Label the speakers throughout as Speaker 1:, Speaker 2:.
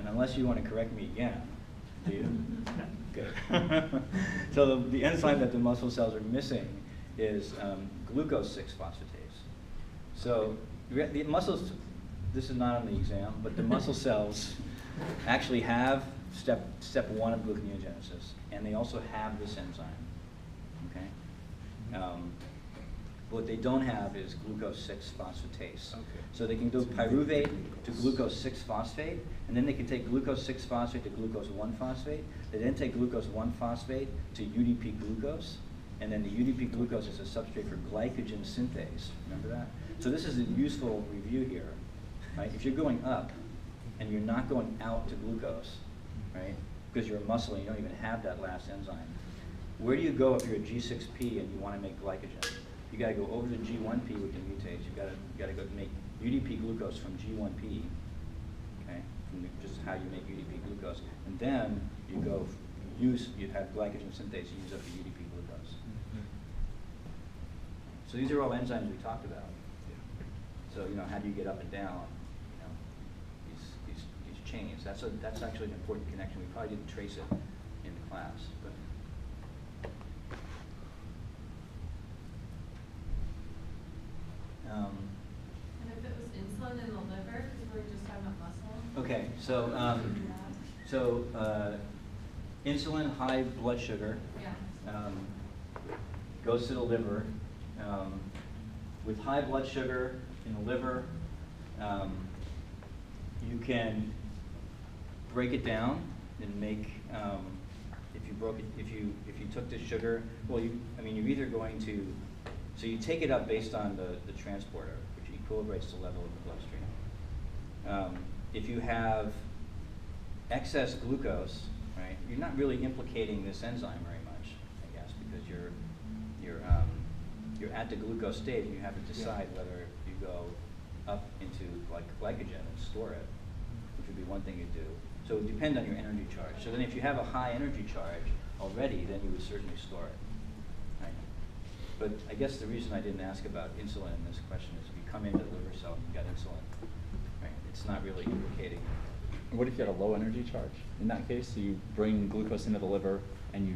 Speaker 1: and unless you want to correct me again, do you? Good. So the enzyme that the muscle cells are missing is glucose 6-phosphatase. So the muscles, this is not on the exam, but the muscle cells actually have step 1 of gluconeogenesis, and they also have this enzyme. Okay. What they don't have is glucose 6-phosphatase. Okay. So they can do pyruvate to glucose 6-phosphate, and then they can take glucose 6-phosphate to glucose 1-phosphate. They then take glucose 1-phosphate to UDP glucose, and then the UDP glucose is a substrate for glycogen synthase. Remember that? So this is a useful review here, right? If you're going up and you're not going out to glucose, right? Because you're a muscle and you don't even have that last enzyme. Where do you go if you're a G6P and you want to make glycogen? You got to go over to G1P with the mutase. You got to go make UDP glucose from G1P. Okay, from just how you make UDP glucose, and then you go you have glycogen synthase. You use up the UDP glucose. So these are all enzymes we talked about. So how do you get up and down? These chains. That's actually an important connection. We probably didn't trace it in the class, but.
Speaker 2: And if it was insulin in the liver, because we were just talking about muscle.
Speaker 1: Okay, so insulin, high blood sugar, goes to the liver. With high blood sugar in the liver, you can break it down and make. If you took this sugar, well, you're either going to. So you take it up based on the transporter, which equilibrates the level of the bloodstream. If you have excess glucose, right, you're not really implicating this enzyme very much, I guess, because you're at the glucose state and you have to decide whether you go up into glycogen and store it, which would be one thing you do. So it would depend on your energy charge. So then if you have a high energy charge already, then you would certainly store it. But I guess the reason I didn't ask about insulin in this question is if you come into the liver cell, you've got insulin. Right? It's not really implicating.
Speaker 3: What if you had a low energy charge? In that case, you bring glucose into the liver and you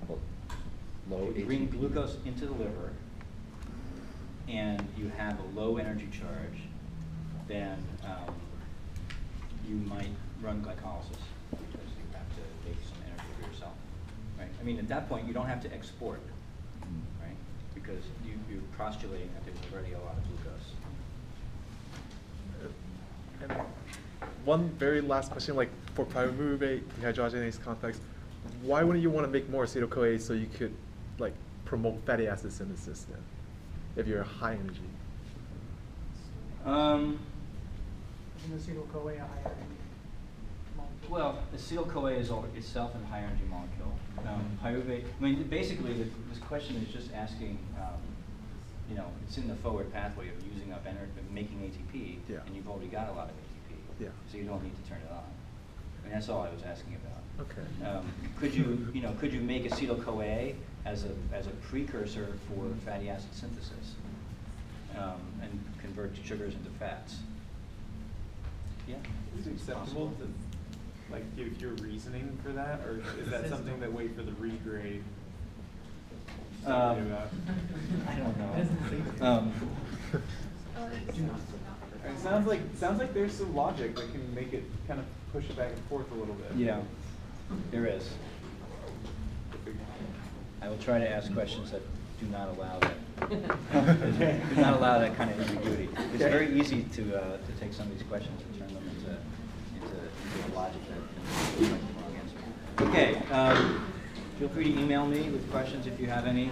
Speaker 3: have a low
Speaker 1: If you bring glucose into the liver and you have a low energy charge, then you might run glycolysis because you have to take some energy for yourself. Right? I mean, at that point, you don't have to export. Because you're postulating that there's already a lot of glucose.
Speaker 4: And one very last question, like for pyruvate dehydrogenase complex, why wouldn't you want to make more acetyl-CoA so you could promote fatty acid synthesis then, if you're high energy?
Speaker 5: Isn't acetyl-CoA a high energy molecule?
Speaker 1: Well, acetyl-CoA is itself a high energy molecule. Pyruvate, basically this question is just asking, it's in the forward pathway of using up energy, making ATP, and you've already got a lot of ATP, so you don't need to turn it on. That's all I was asking about.
Speaker 4: Okay.
Speaker 1: Could you make acetyl-CoA as a precursor for fatty acid synthesis and convert sugars into fats? Yeah.
Speaker 6: Is it acceptable to give your reasoning for that, or is that something that wait for the regrade?
Speaker 1: I don't know.
Speaker 6: It sounds like there's some logic that can make it kind of push it back and forth a little bit.
Speaker 1: Yeah, there is. I will try to ask questions that do not allow that. Do not allow that kind of ambiguity. It's very easy to take some of these questions and turn them into logic that can be the wrong answer. Okay, feel free to email me with questions if you have any.